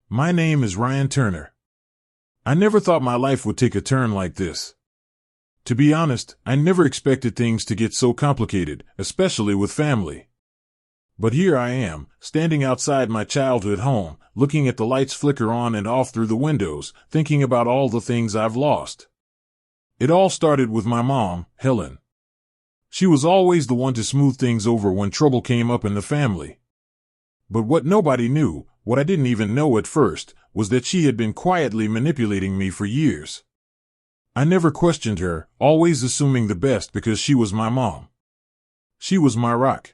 My name is Ryan Turner. I never thought my life would take a turn like this. To be honest, I never expected things to get so complicated, especially with family. But here I am, standing outside my childhood home, looking at the lights flicker on and off through the windows, thinking about all the things I've lost. It all started with my mom, Helen. She was always the one to smooth things over when trouble came up in the family. But what nobody knew, what I didn't even know at first, was that she had been quietly manipulating me for years. I never questioned her, always assuming the best because she was my mom. She was my rock.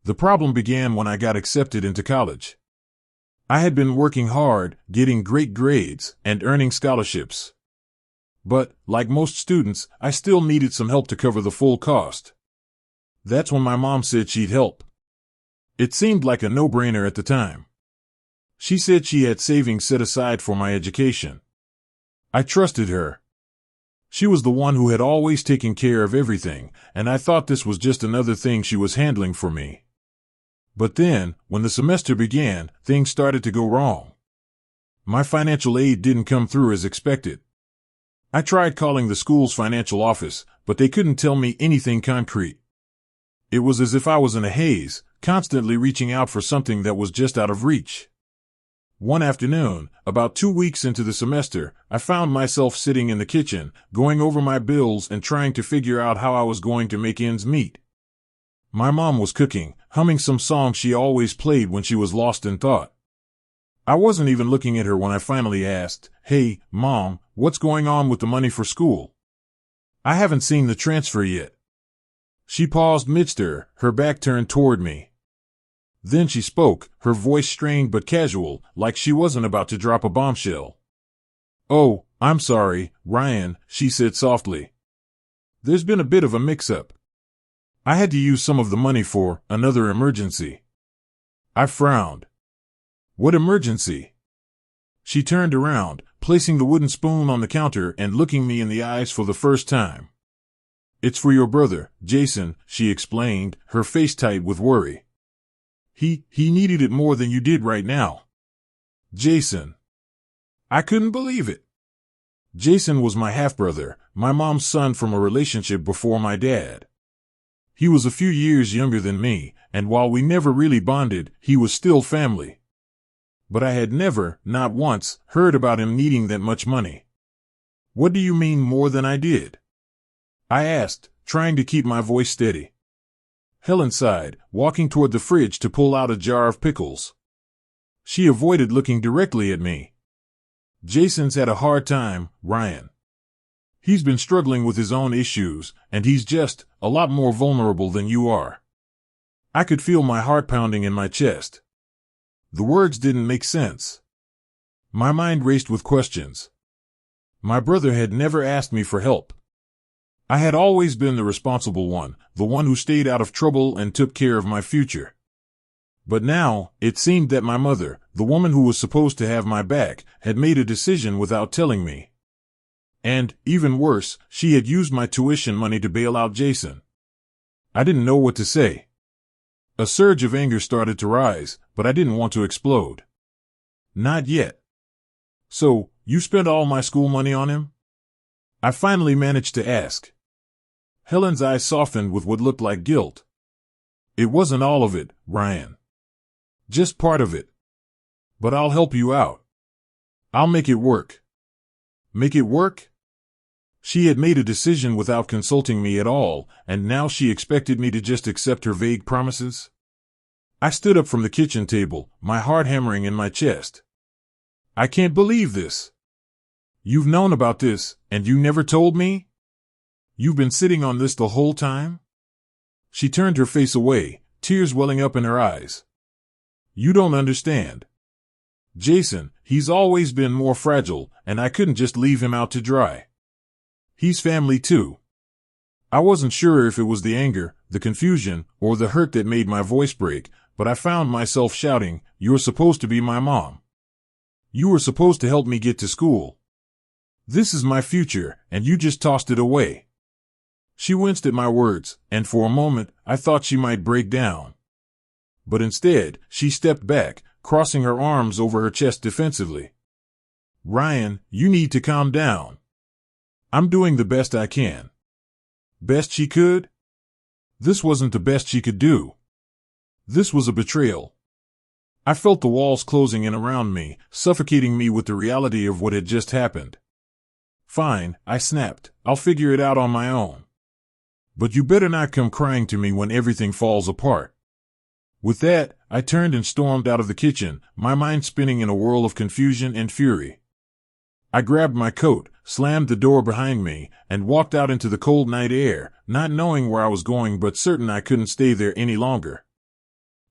The problem began when I got accepted into college. I had been working hard, getting great grades, and earning scholarships. But, like most students, I still needed some help to cover the full cost. That's when my mom said she'd help. It seemed like a no-brainer at the time. She said she had savings set aside for my education. I trusted her. She was the one who had always taken care of everything, and I thought this was just another thing she was handling for me. But then, when the semester began, things started to go wrong. My financial aid didn't come through as expected. I tried calling the school's financial office, but they couldn't tell me anything concrete. It was as if I was in a haze, constantly reaching out for something that was just out of reach. One afternoon, about 2 weeks into the semester, I found myself sitting in the kitchen, going over my bills and trying to figure out how I was going to make ends meet. My mom was cooking, humming some song she always played when she was lost in thought. I wasn't even looking at her when I finally asked, "Hey, Mom, what's going on with the money for school? I haven't seen the transfer yet." She paused mid-stir, her back turned toward me. Then she spoke, her voice strained but casual, like she wasn't about to drop a bombshell. "Oh, I'm sorry, Ryan," she said softly. "There's been a bit of a mix-up. I had to use some of the money for another emergency." I frowned. "What emergency?" She turned around, placing the wooden spoon on the counter and looking me in the eyes for the first time. "It's for your brother, Jason," she explained, her face tight with worry. He needed it more than you did right now." Jason. I couldn't believe it. Jason was my half-brother, my mom's son from a relationship before my dad. He was a few years younger than me, and while we never really bonded, he was still family. But I had never, not once, heard about him needing that much money. "What do you mean more than I did?" I asked, trying to keep my voice steady. Helen sighed, walking toward the fridge to pull out a jar of pickles. She avoided looking directly at me. "Jason's had a hard time, Ryan. He's been struggling with his own issues, and he's just a lot more vulnerable than you are." I could feel my heart pounding in my chest. The words didn't make sense. My mind raced with questions. My brother had never asked me for help. I had always been the responsible one, the one who stayed out of trouble and took care of my future. But now, it seemed that my mother, the woman who was supposed to have my back, had made a decision without telling me. And, even worse, she had used my tuition money to bail out Jason. I didn't know what to say. A surge of anger started to rise, but I didn't want to explode. "Not yet." "So, you spent all my school money on him?" I finally managed to ask. Helen's eyes softened with what looked like guilt. "It wasn't all of it, Ryan. Just part of it. But I'll help you out. I'll make it work." Make it work? She had made a decision without consulting me at all, and now she expected me to just accept her vague promises? I stood up from the kitchen table, my heart hammering in my chest. "I can't believe this. You've known about this, and you never told me? You've been sitting on this the whole time?" She turned her face away, tears welling up in her eyes. "You don't understand. Jason, he's always been more fragile, and I couldn't just leave him out to dry. He's family too." I wasn't sure if it was the anger, the confusion, or the hurt that made my voice break, but I found myself shouting, "You're supposed to be my mom. You were supposed to help me get to school. This is my future, and you just tossed it away." She winced at my words, and for a moment, I thought she might break down. But instead, she stepped back, crossing her arms over her chest defensively. Ryan, you need to calm down. I'm doing the best I can. Best she could? This wasn't the best she could do. This was a betrayal. I felt the walls closing in around me, suffocating me with the reality of what had just happened. Fine, I snapped. I'll figure it out on my own. But you better not come crying to me when everything falls apart. With that, I turned and stormed out of the kitchen, my mind spinning in a whirl of confusion and fury. I grabbed my coat, slammed the door behind me, and walked out into the cold night air, not knowing where I was going but certain I couldn't stay there any longer.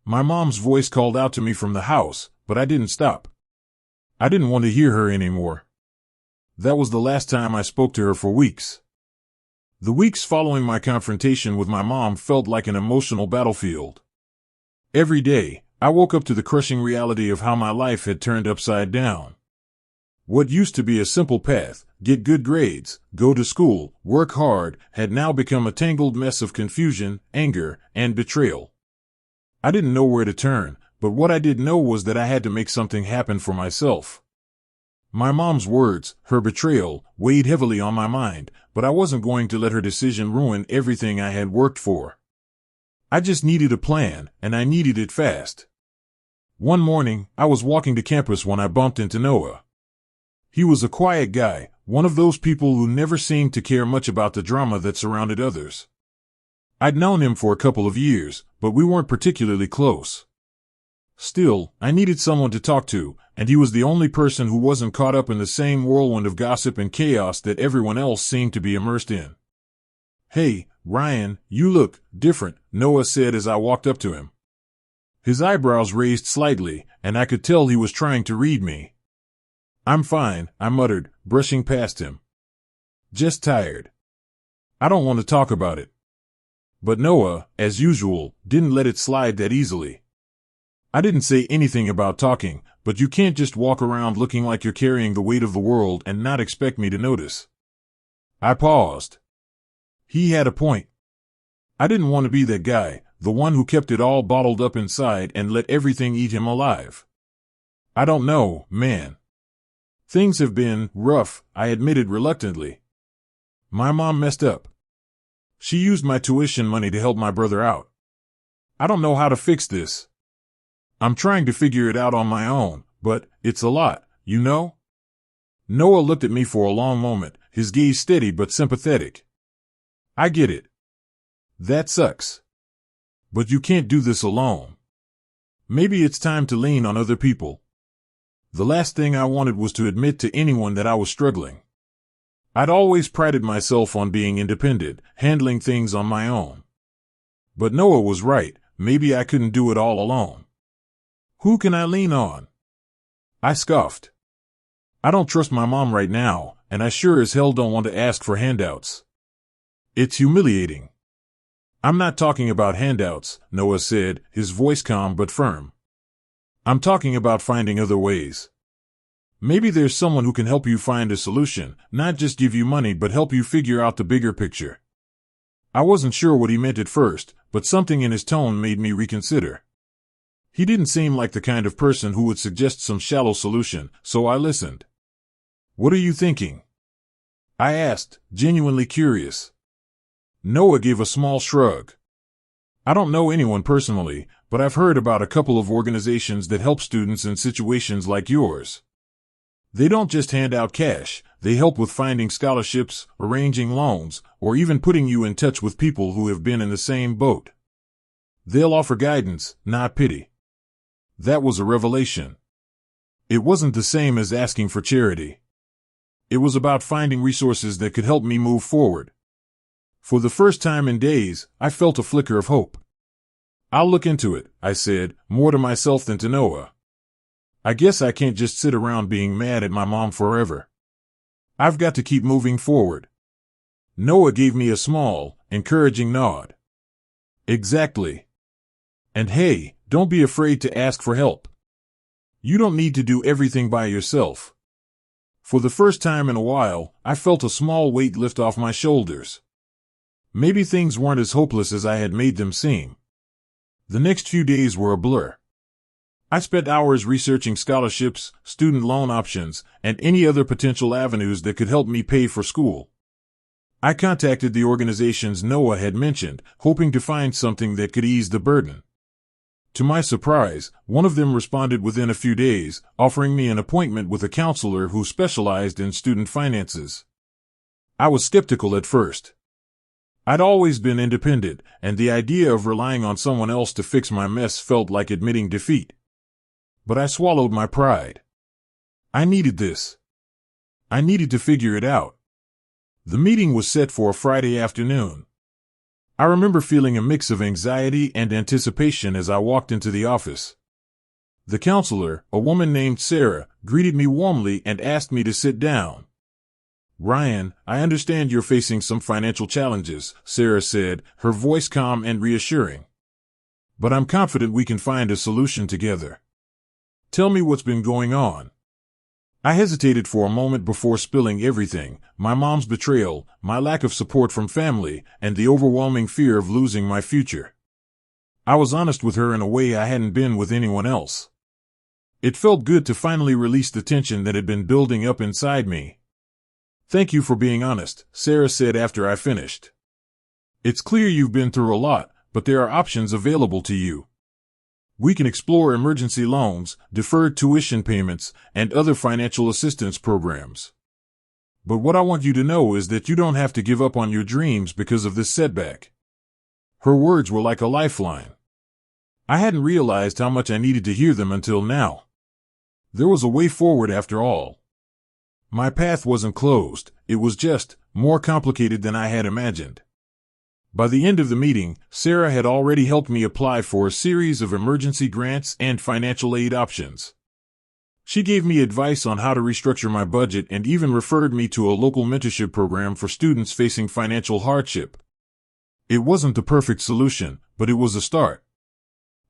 My mom's voice called out to me from the house, but I didn't stop. I didn't want to hear her anymore. That was the last time I spoke to her for weeks. The weeks following my confrontation with my mom felt like an emotional battlefield. Every day, I woke up to the crushing reality of how my life had turned upside down. What used to be a simple path, get good grades, go to school, work hard, had now become a tangled mess of confusion, anger, and betrayal. I didn't know where to turn, but what I did know was that I had to make something happen for myself. My mom's words, her betrayal, weighed heavily on my mind, but I wasn't going to let her decision ruin everything I had worked for. I just needed a plan, and I needed it fast. One morning, I was walking to campus when I bumped into Noah. He was a quiet guy, one of those people who never seemed to care much about the drama that surrounded others. I'd known him for a couple of years, but we weren't particularly close. Still, I needed someone to talk to, and he was the only person who wasn't caught up in the same whirlwind of gossip and chaos that everyone else seemed to be immersed in. "Hey, Ryan, you look different," Noah said as I walked up to him. His eyebrows raised slightly, and I could tell he was trying to read me. "I'm fine," I muttered, brushing past him. "Just tired. I don't want to talk about it." But Noah, as usual, didn't let it slide that easily. "I didn't say anything about talking, but you can't just walk around looking like you're carrying the weight of the world and not expect me to notice." I paused. He had a point. I didn't want to be that guy, the one who kept it all bottled up inside and let everything eat him alive. "I don't know, man. Things have been rough," I admitted reluctantly. "My mom messed up. She used my tuition money to help my brother out. I don't know how to fix this. I'm trying to figure it out on my own, but it's a lot, you know?" Noah looked at me for a long moment, his gaze steady but sympathetic. "I get it. That sucks. But you can't do this alone. Maybe it's time to lean on other people." The last thing I wanted was to admit to anyone that I was struggling. I'd always prided myself on being independent, handling things on my own. But Noah was right, maybe I couldn't do it all alone. "Who can I lean on?" I scoffed. "I don't trust my mom right now, and I sure as hell don't want to ask for handouts. It's humiliating." "I'm not talking about handouts," Noah said, his voice calm but firm. "I'm talking about finding other ways. Maybe there's someone who can help you find a solution, not just give you money but help you figure out the bigger picture." I wasn't sure what he meant at first, but something in his tone made me reconsider. He didn't seem like the kind of person who would suggest some shallow solution, so I listened. "What are you thinking?" I asked, genuinely curious. Noah gave a small shrug. "I don't know anyone personally, but I've heard about a couple of organizations that help students in situations like yours. They don't just hand out cash, they help with finding scholarships, arranging loans, or even putting you in touch with people who have been in the same boat. They'll offer guidance, not pity." That was a revelation. It wasn't the same as asking for charity. It was about finding resources that could help me move forward. For the first time in days, I felt a flicker of hope. "I'll look into it," I said, more to myself than to Noah. I guess I can't just sit around being mad at my mom forever. I've got to keep moving forward. Noah gave me a small, encouraging nod. "Exactly. And hey, don't be afraid to ask for help. You don't need to do everything by yourself." For the first time in a while, I felt a small weight lift off my shoulders. Maybe things weren't as hopeless as I had made them seem. The next few days were a blur. I spent hours researching scholarships, student loan options, and any other potential avenues that could help me pay for school. I contacted the organizations Noah had mentioned, hoping to find something that could ease the burden. To my surprise, one of them responded within a few days, offering me an appointment with a counselor who specialized in student finances. I was skeptical at first. I'd always been independent, and the idea of relying on someone else to fix my mess felt like admitting defeat. But I swallowed my pride. I needed this. I needed to figure it out. The meeting was set for a Friday afternoon. I remember feeling a mix of anxiety and anticipation as I walked into the office. The counselor, a woman named Sarah, greeted me warmly and asked me to sit down. "Ryan, I understand you're facing some financial challenges," Sarah said, her voice calm and reassuring. "But I'm confident we can find a solution together. Tell me what's been going on." I hesitated for a moment before spilling everything: my mom's betrayal, my lack of support from family, and the overwhelming fear of losing my future. I was honest with her in a way I hadn't been with anyone else. It felt good to finally release the tension that had been building up inside me. "Thank you for being honest," Sarah said after I finished. "It's clear you've been through a lot, but there are options available to you. We can explore emergency loans, deferred tuition payments, and other financial assistance programs. But what I want you to know is that you don't have to give up on your dreams because of this setback." Her words were like a lifeline. I hadn't realized how much I needed to hear them until now. There was a way forward after all. My path wasn't closed, it was just more complicated than I had imagined. By the end of the meeting, Sarah had already helped me apply for a series of emergency grants and financial aid options. She gave me advice on how to restructure my budget and even referred me to a local mentorship program for students facing financial hardship. It wasn't the perfect solution, but it was a start.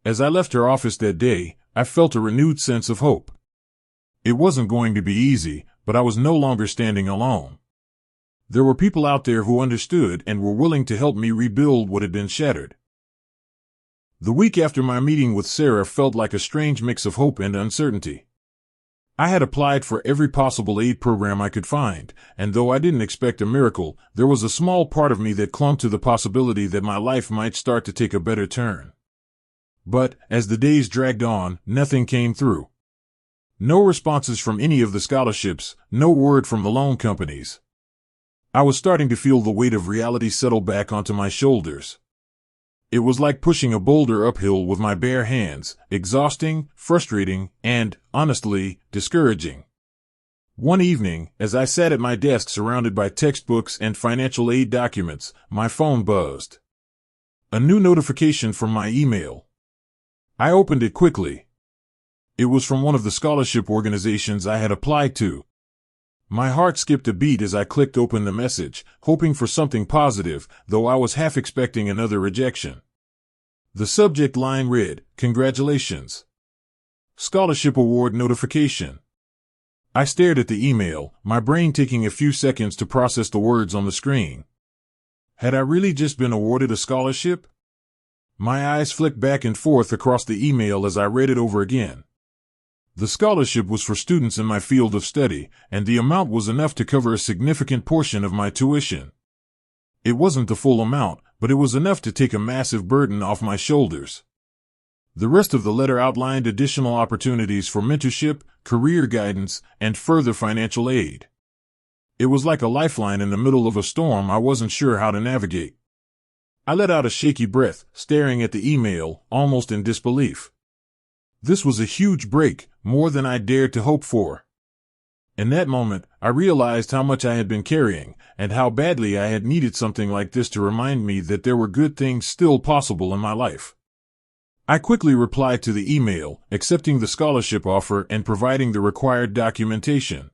As I left her office that day, I felt a renewed sense of hope. It wasn't going to be easy, but I was no longer standing alone. There were people out there who understood and were willing to help me rebuild what had been shattered. The week after my meeting with Sarah felt like a strange mix of hope and uncertainty. I had applied for every possible aid program I could find, and though I didn't expect a miracle, there was a small part of me that clung to the possibility that my life might start to take a better turn. But, as the days dragged on, nothing came through. No responses from any of the scholarships, no word from the loan companies. I was starting to feel the weight of reality settle back onto my shoulders. It was like pushing a boulder uphill with my bare hands, exhausting, frustrating, and, honestly, discouraging. One evening, as I sat at my desk surrounded by textbooks and financial aid documents, my phone buzzed. A new notification from my email. I opened it quickly. It was from one of the scholarship organizations I had applied to. My heart skipped a beat as I clicked open the message, hoping for something positive, though I was half expecting another rejection. The subject line read, "Congratulations. Scholarship award notification." I stared at the email, my brain taking a few seconds to process the words on the screen. Had I really just been awarded a scholarship? My eyes flicked back and forth across the email as I read it over again. The scholarship was for students in my field of study, and the amount was enough to cover a significant portion of my tuition. It wasn't the full amount, but it was enough to take a massive burden off my shoulders. The rest of the letter outlined additional opportunities for mentorship, career guidance, and further financial aid. It was like a lifeline in the middle of a storm I wasn't sure how to navigate. I let out a shaky breath, staring at the email, almost in disbelief. This was a huge break, more than I dared to hope for. In that moment, I realized how much I had been carrying, and how badly I had needed something like this to remind me that there were good things still possible in my life. I quickly replied to the email, accepting the scholarship offer and providing the required documentation.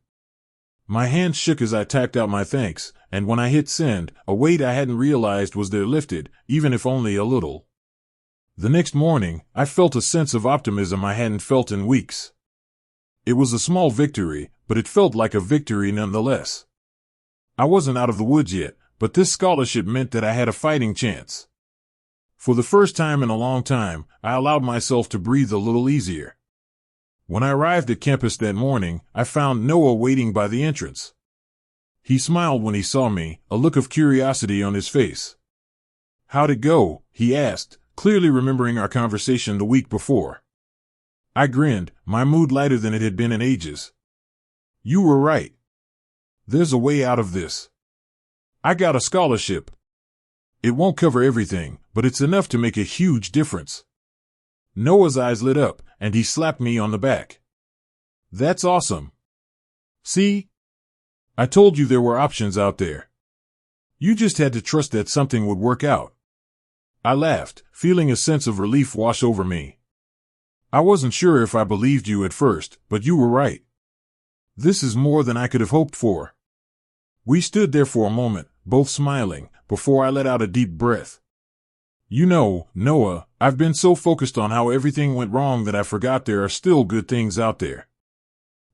My hands shook as I typed out my thanks, and when I hit send, a weight I hadn't realized was there lifted, even if only a little. The next morning, I felt a sense of optimism I hadn't felt in weeks. It was a small victory, but it felt like a victory nonetheless. I wasn't out of the woods yet, but this scholarship meant that I had a fighting chance. For the first time in a long time, I allowed myself to breathe a little easier. When I arrived at campus that morning, I found Noah waiting by the entrance. He smiled when he saw me, a look of curiosity on his face. "How'd it go?" he asked, clearly remembering our conversation the week before. I grinned, my mood lighter than it had been in ages. "You were right. There's a way out of this. I got a scholarship. It won't cover everything, but it's enough to make a huge difference." Noah's eyes lit up, and he slapped me on the back. "That's awesome. See? I told you there were options out there. You just had to trust that something would work out." I laughed, feeling a sense of relief wash over me. "I wasn't sure if I believed you at first, but you were right. This is more than I could have hoped for." We stood there for a moment, both smiling, before I let out a deep breath. "You know, Noah, I've been so focused on how everything went wrong that I forgot there are still good things out there.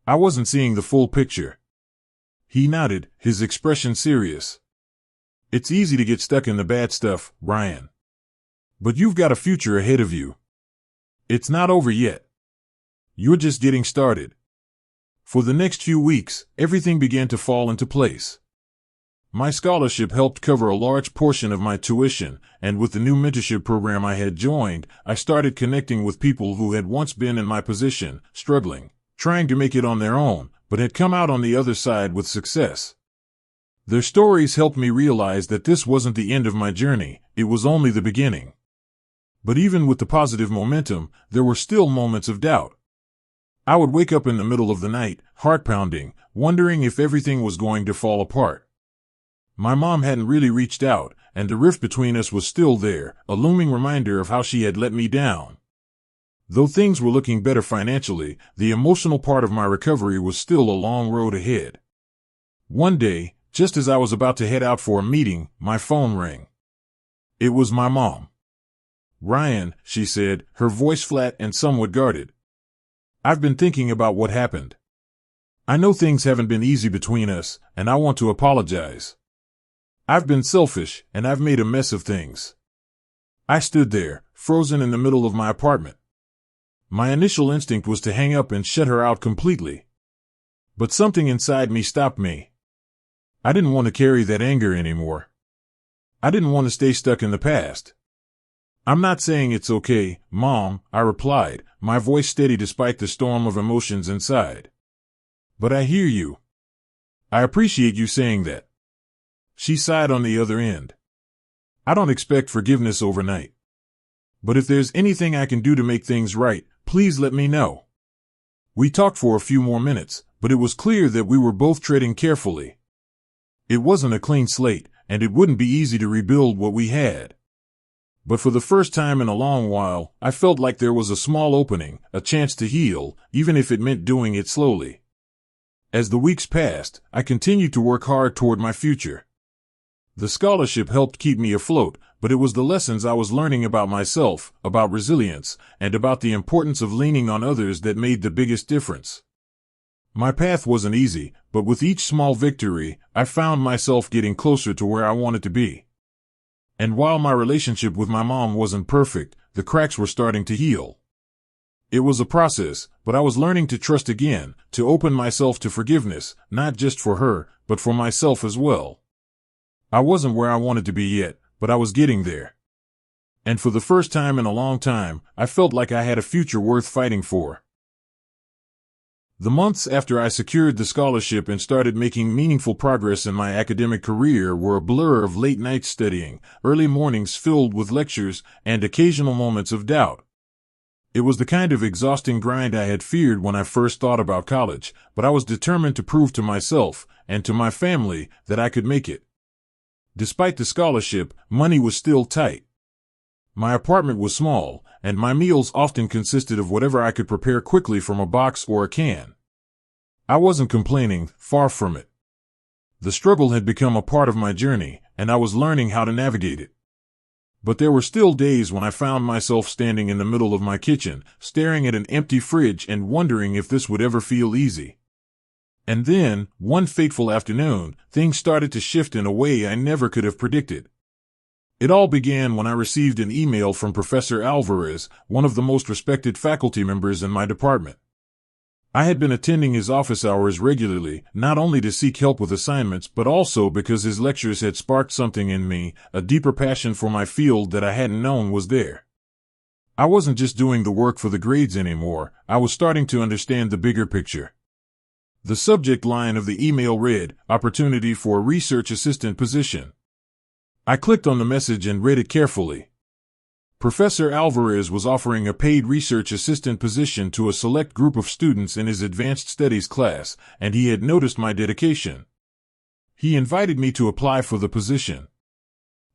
I wasn't seeing the full picture." He nodded, his expression serious. "It's easy to get stuck in the bad stuff, Ryan. But you've got a future ahead of you. It's not over yet. You're just getting started." For the next few weeks, everything began to fall into place. My scholarship helped cover a large portion of my tuition, and with the new mentorship program I had joined, I started connecting with people who had once been in my position, struggling, trying to make it on their own, but had come out on the other side with success. Their stories helped me realize that this wasn't the end of my journey, it was only the beginning. But even with the positive momentum, there were still moments of doubt. I would wake up in the middle of the night, heart pounding, wondering if everything was going to fall apart. My mom hadn't really reached out, and the rift between us was still there, a looming reminder of how she had let me down. Though things were looking better financially, the emotional part of my recovery was still a long road ahead. One day, just as I was about to head out for a meeting, my phone rang. It was my mom. "Ryan," she said, her voice flat and somewhat guarded. "I've been thinking about what happened. I know things haven't been easy between us, and I want to apologize. I've been selfish, and I've made a mess of things." I stood there, frozen in the middle of my apartment. My initial instinct was to hang up and shut her out completely. But something inside me stopped me. I didn't want to carry that anger anymore. I didn't want to stay stuck in the past. "I'm not saying it's okay, Mom," I replied, my voice steady despite the storm of emotions inside. "But I hear you. I appreciate you saying that." She sighed on the other end. "I don't expect forgiveness overnight. But if there's anything I can do to make things right, please let me know." We talked for a few more minutes, but it was clear that we were both treading carefully. It wasn't a clean slate, and it wouldn't be easy to rebuild what we had. But for the first time in a long while, I felt like there was a small opening, a chance to heal, even if it meant doing it slowly. As the weeks passed, I continued to work hard toward my future. The scholarship helped keep me afloat, but it was the lessons I was learning about myself, about resilience, and about the importance of leaning on others that made the biggest difference. My path wasn't easy, but with each small victory, I found myself getting closer to where I wanted to be. And while my relationship with my mom wasn't perfect, the cracks were starting to heal. It was a process, but I was learning to trust again, to open myself to forgiveness, not just for her, but for myself as well. I wasn't where I wanted to be yet, but I was getting there. And for the first time in a long time, I felt like I had a future worth fighting for. The months after I secured the scholarship and started making meaningful progress in my academic career were a blur of late nights studying, early mornings filled with lectures, and occasional moments of doubt. It was the kind of exhausting grind I had feared when I first thought about college, but I was determined to prove to myself, and to my family, that I could make it. Despite the scholarship, money was still tight. My apartment was small, and my meals often consisted of whatever I could prepare quickly from a box or a can. I wasn't complaining, far from it. The struggle had become a part of my journey, and I was learning how to navigate it. But there were still days when I found myself standing in the middle of my kitchen, staring at an empty fridge and wondering if this would ever feel easy. And then, one fateful afternoon, things started to shift in a way I never could have predicted. It all began when I received an email from Professor Alvarez, one of the most respected faculty members in my department. I had been attending his office hours regularly, not only to seek help with assignments, but also because his lectures had sparked something in me, a deeper passion for my field that I hadn't known was there. I wasn't just doing the work for the grades anymore, I was starting to understand the bigger picture. The subject line of the email read, "Opportunity for a research assistant position." I clicked on the message and read it carefully. Professor Alvarez was offering a paid research assistant position to a select group of students in his advanced studies class, and he had noticed my dedication. He invited me to apply for the position.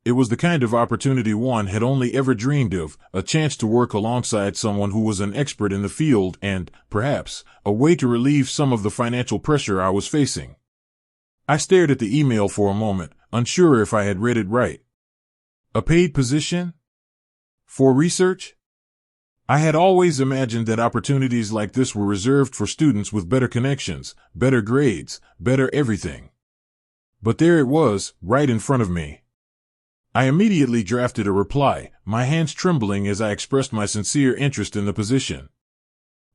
It was the kind of opportunity one had only ever dreamed of, a chance to work alongside someone who was an expert in the field and, perhaps, a way to relieve some of the financial pressure I was facing. I stared at the email for a moment, unsure if I had read it right. A paid position? For research? I had always imagined that opportunities like this were reserved for students with better connections, better grades, better everything. But there it was, right in front of me. I immediately drafted a reply, my hands trembling as I expressed my sincere interest in the position.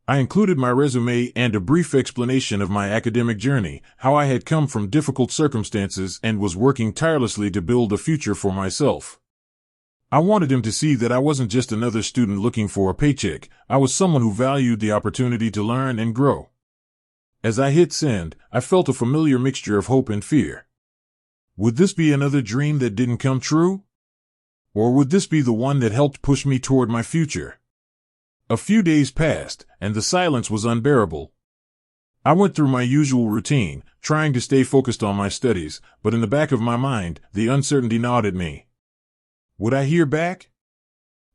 I included my resume and a brief explanation of my academic journey, how I had come from difficult circumstances and was working tirelessly to build a future for myself. I wanted him to see that I wasn't just another student looking for a paycheck, I was someone who valued the opportunity to learn and grow. As I hit send, I felt a familiar mixture of hope and fear. Would this be another dream that didn't come true? Or would this be the one that helped push me toward my future? A few days passed, and the silence was unbearable. I went through my usual routine, trying to stay focused on my studies, but in the back of my mind, the uncertainty gnawed at me. Would I hear back?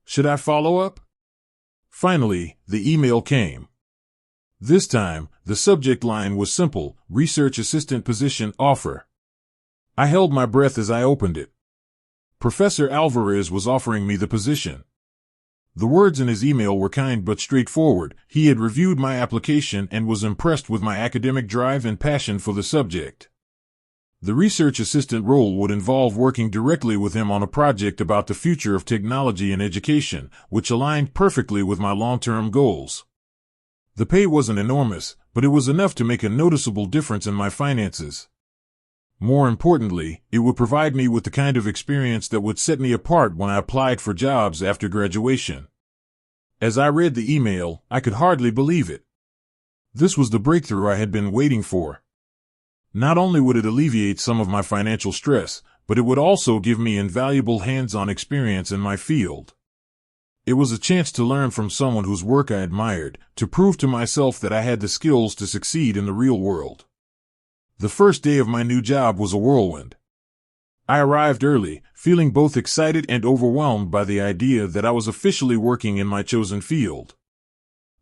Should I follow up? Finally, the email came. This time, the subject line was simple, research assistant position offer. I held my breath as I opened it. Professor Alvarez was offering me the position. The words in his email were kind but straightforward. He had reviewed my application and was impressed with my academic drive and passion for the subject. The research assistant role would involve working directly with him on a project about the future of technology and education, which aligned perfectly with my long-term goals. The pay wasn't enormous, but it was enough to make a noticeable difference in my finances. More importantly, it would provide me with the kind of experience that would set me apart when I applied for jobs after graduation. As I read the email, I could hardly believe it. This was the breakthrough I had been waiting for. Not only would it alleviate some of my financial stress, but it would also give me invaluable hands-on experience in my field. It was a chance to learn from someone whose work I admired, to prove to myself that I had the skills to succeed in the real world. The first day of my new job was a whirlwind. I arrived early, feeling both excited and overwhelmed by the idea that I was officially working in my chosen field.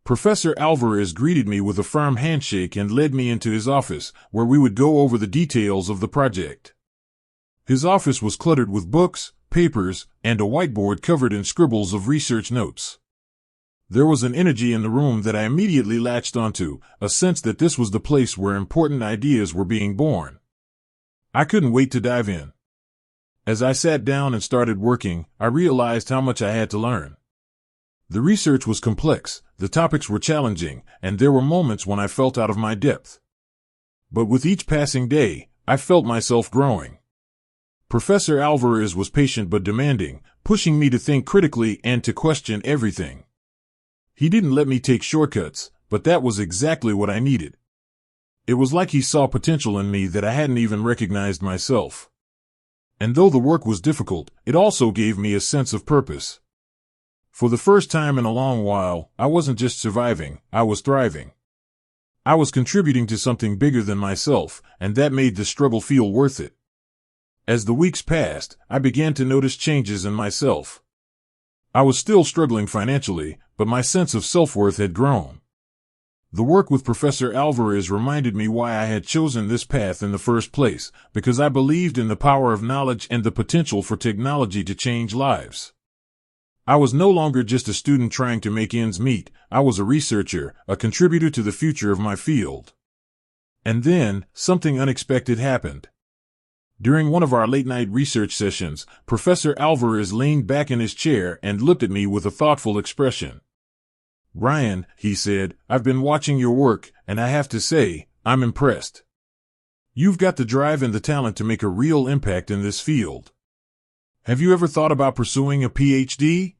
Professor Alvarez greeted me with a firm handshake and led me into his office, where we would go over the details of the project. His office was cluttered with books, papers, and a whiteboard covered in scribbles of research notes. There was an energy in the room that I immediately latched onto, a sense that this was the place where important ideas were being born. I couldn't wait to dive in. As I sat down and started working, I realized how much I had to learn. The research was complex, the topics were challenging, and there were moments when I felt out of my depth. But with each passing day, I felt myself growing. Professor Alvarez was patient but demanding, pushing me to think critically and to question everything. He didn't let me take shortcuts, but that was exactly what I needed. It was like he saw potential in me that I hadn't even recognized myself. And though the work was difficult, it also gave me a sense of purpose. For the first time in a long while, I wasn't just surviving, I was thriving. I was contributing to something bigger than myself, and that made the struggle feel worth it. As the weeks passed, I began to notice changes in myself. I was still struggling financially, but my sense of self-worth had grown. The work with Professor Alvarez reminded me why I had chosen this path in the first place, because I believed in the power of knowledge and the potential for technology to change lives. I was no longer just a student trying to make ends meet, I was a researcher, a contributor to the future of my field. And then, something unexpected happened. During one of our late-night research sessions, Professor Alvarez leaned back in his chair and looked at me with a thoughtful expression. "Ryan," he said, "I've been watching your work, and I have to say, I'm impressed. You've got the drive and the talent to make a real impact in this field. Have you ever thought about pursuing a PhD?"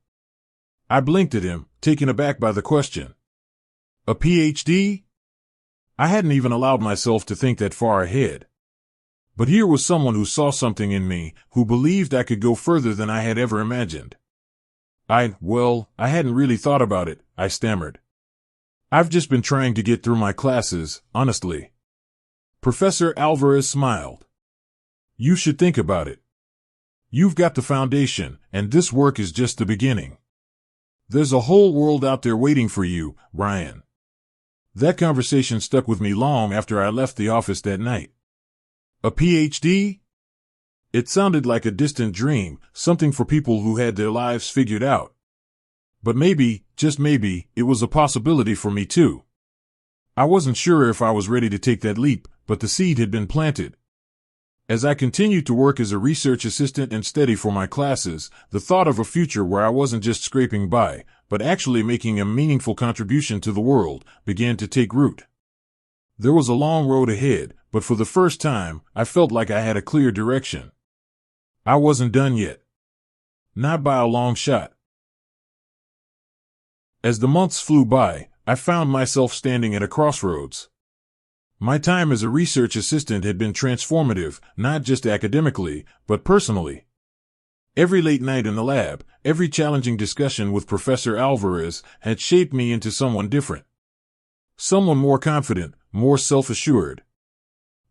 I blinked at him, taken aback by the question. A PhD? I hadn't even allowed myself to think that far ahead. But here was someone who saw something in me, who believed I could go further than I had ever imagined. I hadn't really thought about it, I stammered. I've just been trying to get through my classes, honestly. Professor Alvarez smiled. You should think about it. You've got the foundation, and this work is just the beginning. There's a whole world out there waiting for you, Ryan. That conversation stuck with me long after I left the office that night. A PhD? It sounded like a distant dream, something for people who had their lives figured out. But maybe, just maybe, it was a possibility for me too. I wasn't sure if I was ready to take that leap, but the seed had been planted. As I continued to work as a research assistant and study for my classes, the thought of a future where I wasn't just scraping by, but actually making a meaningful contribution to the world, began to take root. There was a long road ahead, but for the first time, I felt like I had a clear direction. I wasn't done yet. Not by a long shot. As the months flew by, I found myself standing at a crossroads. My time as a research assistant had been transformative, not just academically, but personally. Every late night in the lab, every challenging discussion with Professor Alvarez had shaped me into someone different. Someone more confident, more self-assured.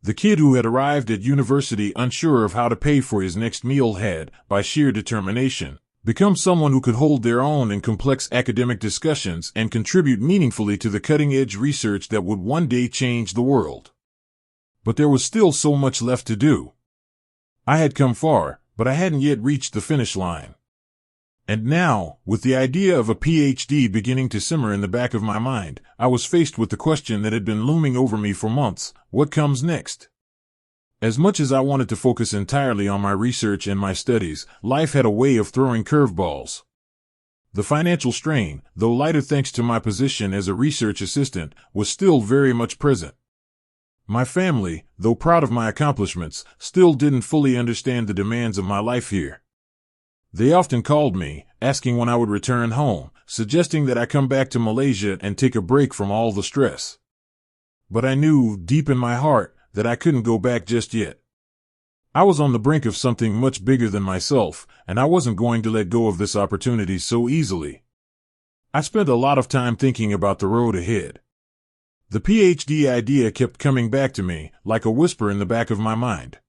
The kid who had arrived at university unsure of how to pay for his next meal had, by sheer determination, become someone who could hold their own in complex academic discussions and contribute meaningfully to the cutting-edge research that would one day change the world. But there was still so much left to do. I had come far, but I hadn't yet reached the finish line. And now, with the idea of a PhD beginning to simmer in the back of my mind, I was faced with the question that had been looming over me for months: what comes next? As much as I wanted to focus entirely on my research and my studies, life had a way of throwing curveballs. The financial strain, though lighter thanks to my position as a research assistant, was still very much present. My family, though proud of my accomplishments, still didn't fully understand the demands of my life here. They often called me, asking when I would return home, suggesting that I come back to Malaysia and take a break from all the stress. But I knew, deep in my heart, that I couldn't go back just yet. I was on the brink of something much bigger than myself, and I wasn't going to let go of this opportunity so easily. I spent a lot of time thinking about the road ahead. The PhD idea kept coming back to me, like a whisper in the back of my mind.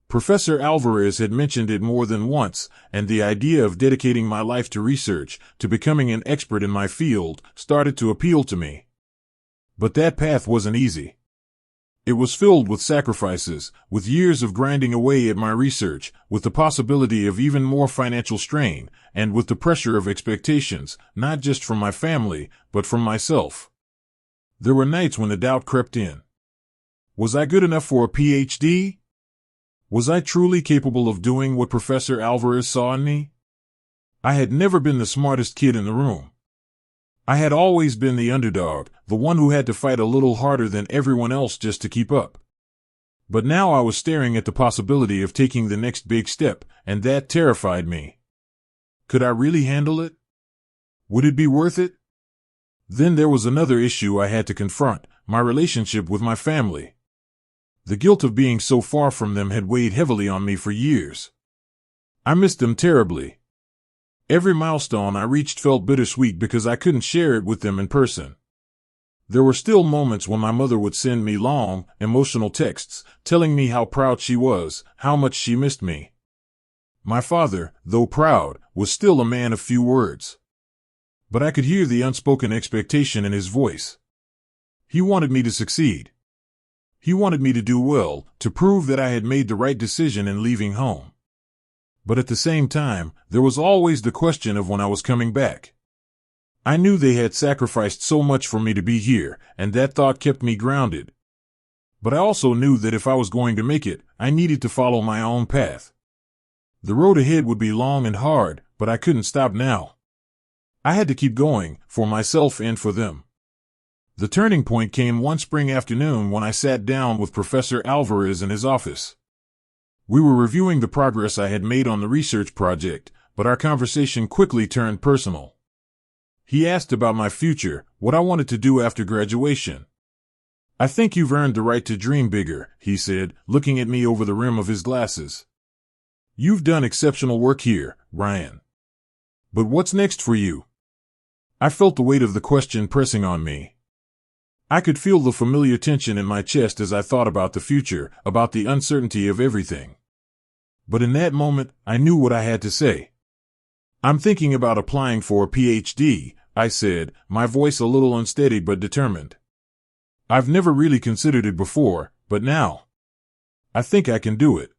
Professor Alvarez had mentioned it more than once, and the idea of dedicating my life to research, to becoming an expert in my field, started to appeal to me. But that path wasn't easy. It was filled with sacrifices, with years of grinding away at my research, with the possibility of even more financial strain, and with the pressure of expectations, not just from my family, but from myself. There were nights when the doubt crept in. Was I good enough for a PhD? Was I truly capable of doing what Professor Alvarez saw in me? I had never been the smartest kid in the room. I had always been the underdog, the one who had to fight a little harder than everyone else just to keep up. But now I was staring at the possibility of taking the next big step, and that terrified me. Could I really handle it? Would it be worth it? Then there was another issue I had to confront: my relationship with my family. The guilt of being so far from them had weighed heavily on me for years. I missed them terribly. Every milestone I reached felt bittersweet because I couldn't share it with them in person. There were still moments when my mother would send me long, emotional texts, telling me how proud she was, how much she missed me. My father, though proud, was still a man of few words. But I could hear the unspoken expectation in his voice. He wanted me to succeed. He wanted me to do well, to prove that I had made the right decision in leaving home. But at the same time, there was always the question of when I was coming back. I knew they had sacrificed so much for me to be here, and that thought kept me grounded. But I also knew that if I was going to make it, I needed to follow my own path. The road ahead would be long and hard, but I couldn't stop now. I had to keep going, for myself and for them. The turning point came one spring afternoon when I sat down with Professor Alvarez in his office. We were reviewing the progress I had made on the research project, but our conversation quickly turned personal. He asked about my future, what I wanted to do after graduation. "I think you've earned the right to dream bigger," he said, looking at me over the rim of his glasses. "You've done exceptional work here, Ryan. But what's next for you?" I felt the weight of the question pressing on me. I could feel the familiar tension in my chest as I thought about the future, about the uncertainty of everything. But in that moment, I knew what I had to say. "I'm thinking about applying for a PhD," I said, my voice a little unsteady but determined. "I've never really considered it before, but now I think I can do it.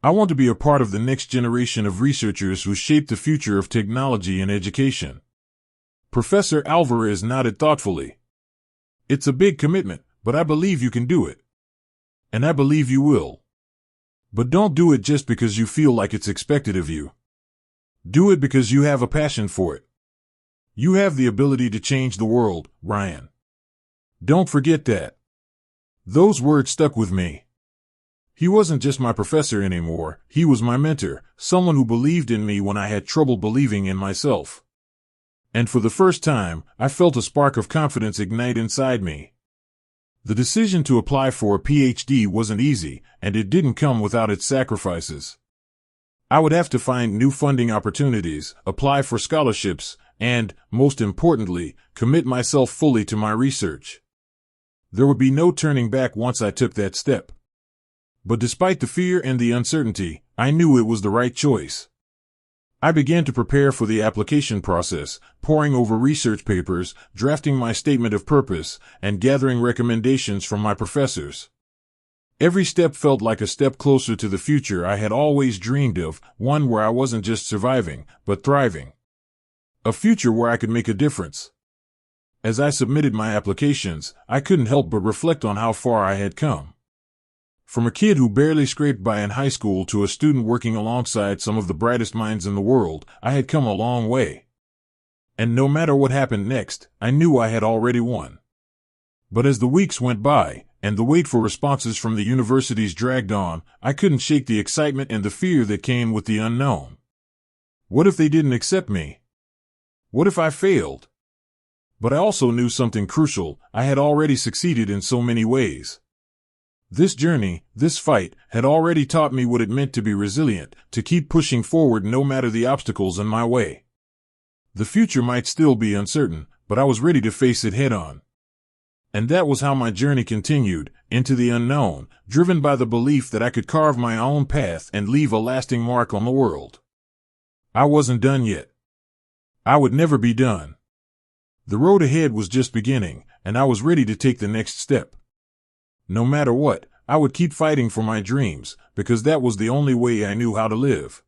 I want to be a part of the next generation of researchers who shape the future of technology and education." Professor Alvarez nodded thoughtfully. "It's a big commitment, but I believe you can do it. And I believe you will. But don't do it just because you feel like it's expected of you. Do it because you have a passion for it. You have the ability to change the world, Ryan. Don't forget that." Those words stuck with me. He wasn't just my professor anymore, he was my mentor, someone who believed in me when I had trouble believing in myself. And for the first time, I felt a spark of confidence ignite inside me. The decision to apply for a PhD wasn't easy, and it didn't come without its sacrifices. I would have to find new funding opportunities, apply for scholarships, and, most importantly, commit myself fully to my research. There would be no turning back once I took that step. But despite the fear and the uncertainty, I knew it was the right choice. I began to prepare for the application process, poring over research papers, drafting my statement of purpose, and gathering recommendations from my professors. Every step felt like a step closer to the future I had always dreamed of, one where I wasn't just surviving, but thriving. A future where I could make a difference. As I submitted my applications, I couldn't help but reflect on how far I had come. From a kid who barely scraped by in high school to a student working alongside some of the brightest minds in the world, I had come a long way. And no matter what happened next, I knew I had already won. But as the weeks went by, and the wait for responses from the universities dragged on, I couldn't shake the excitement and the fear that came with the unknown. What if they didn't accept me? What if I failed? But I also knew something crucial: I had already succeeded in so many ways. This journey, this fight, had already taught me what it meant to be resilient, to keep pushing forward no matter the obstacles in my way. The future might still be uncertain, but I was ready to face it head on. And that was how my journey continued, into the unknown, driven by the belief that I could carve my own path and leave a lasting mark on the world. I wasn't done yet. I would never be done. The road ahead was just beginning, and I was ready to take the next step. No matter what, I would keep fighting for my dreams, because that was the only way I knew how to live.